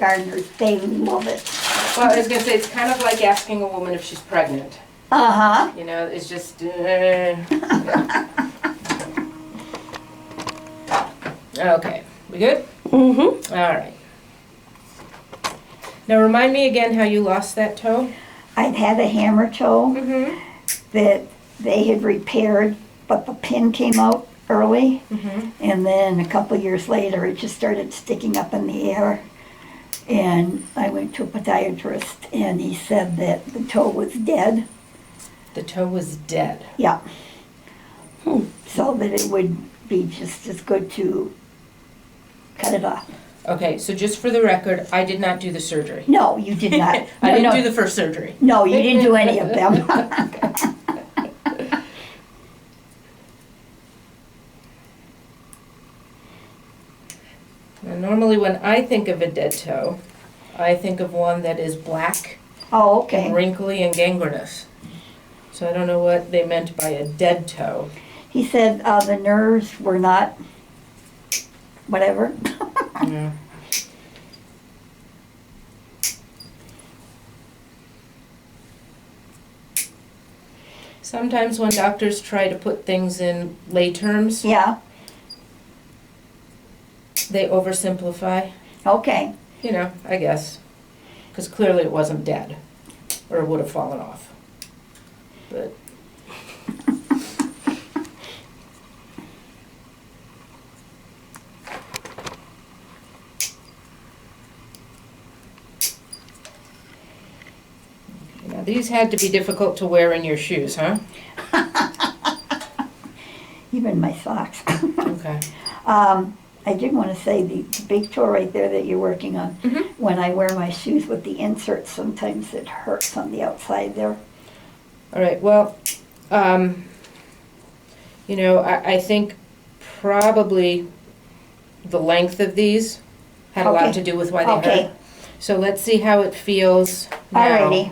kindergartners. They love it. Well, I was going to say, it's kind of like asking a woman if she's pregnant. Uh-huh. You know, it's just... Okay, we good? Mm-hmm. All right. Now remind me again how you lost that toe? I'd had a hammer toe Mm-hmm. that they had repaired, but the pin came out early. Mm-hmm. And then a couple years later, it just started sticking up in the air. And I went to a podiatrist, and he said that the toe was dead. The toe was dead. Yeah. So that it would be just as good to cut it off. Okay, so just for the record, I did not do the surgery. No, you did not. I No, didn't no. do the first surgery. No, you didn't do any of them. Now, normally when I think of a dead toe, I think of one that is black, Oh, okay. and wrinkly, and gangrenous. So I don't know what they meant by a dead toe. He said the nerves were not whatever. Yeah. Sometimes when doctors try to put things in lay terms, Yeah, they oversimplify. okay. You know, I guess. Because clearly it wasn't dead, or it would have fallen off. But now these had to be difficult to wear in your shoes, huh? Even my socks. Okay. I did want to say the big toe right there that you're working on, Mhm. when I wear my shoes with the inserts, sometimes it hurts on the outside there. All right, well, you know, I think probably the length of these had a lot Okay. to do with why they Okay. hurt. So let's see how it feels now. Alrighty.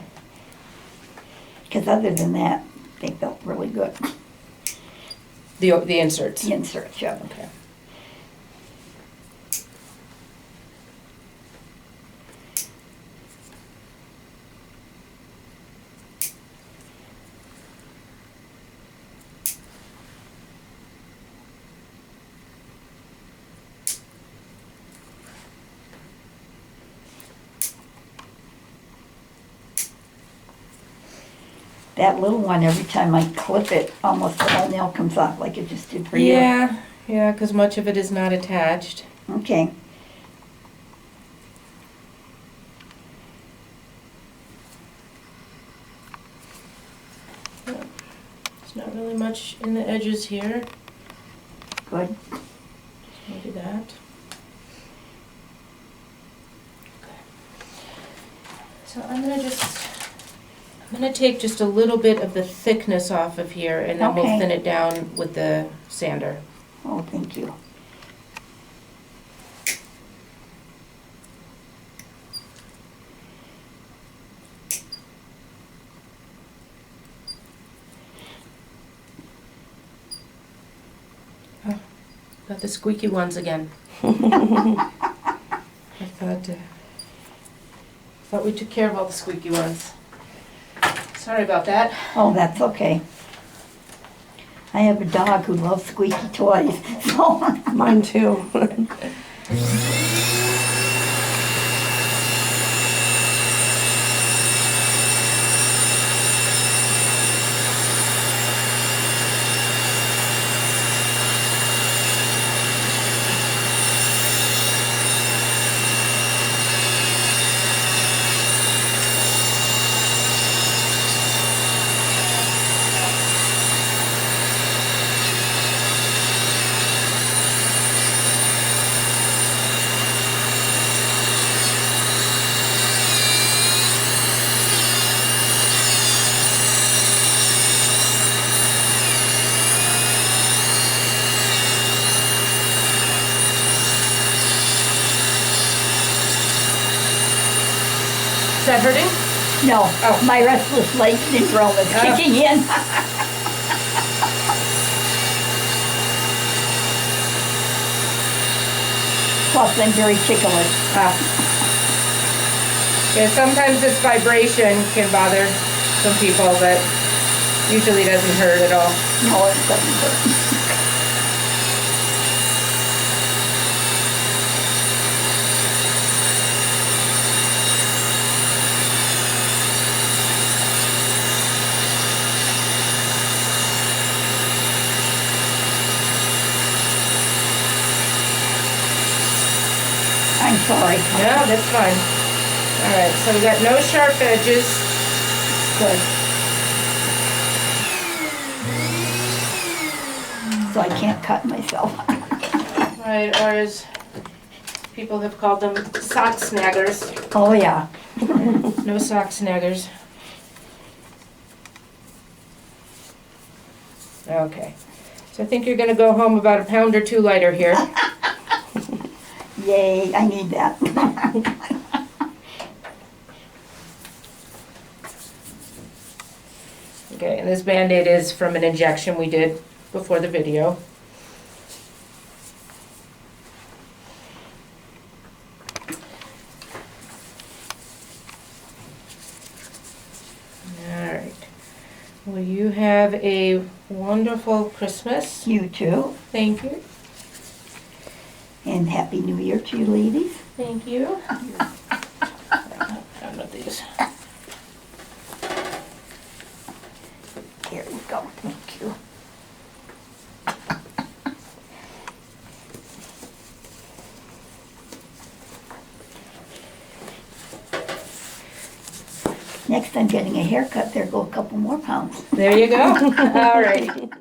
Because other than that, they felt really good. The inserts. The inserts, yeah. Okay. That little one, every time I clip it, almost the whole nail comes off like it just did for you. Yeah, because much of it is not attached. Okay. There's not really much in the edges here. Good. Maybe that. Okay. So I'm gonna take just a little bit of the thickness off of here, and then we'll Okay. thin it down with the sander. Oh, thank you. Got the squeaky ones again. I thought we took care of all the squeaky ones. Sorry about that. Oh, that's okay. I have a dog who loves squeaky toys, so. Mine too. Is that hurting? No, Oh. my restless leg syndrome is Oh. kicking in. Plus, I'm very ticklish. Yeah, sometimes this vibration can bother some people, but usually doesn't hurt at all. No, it doesn't hurt. I'm sorry. No, that's fine. All right, so we got no sharp edges. Good. So I can't cut myself. Right, or as people have called them, sock snaggers. Oh, yeah. No sock snaggers. Okay, so I think you're gonna go home about a pound or two lighter here. Yay, I need that. Okay, and this Band-Aid is from an injection we did before the video. All right. Well, you have a wonderful Christmas. You too. Thank you. And Happy New Year to you ladies. Thank you. Done with these. Here we go. Thank you. Next time getting a haircut, there go a couple more pounds. There you go. All right.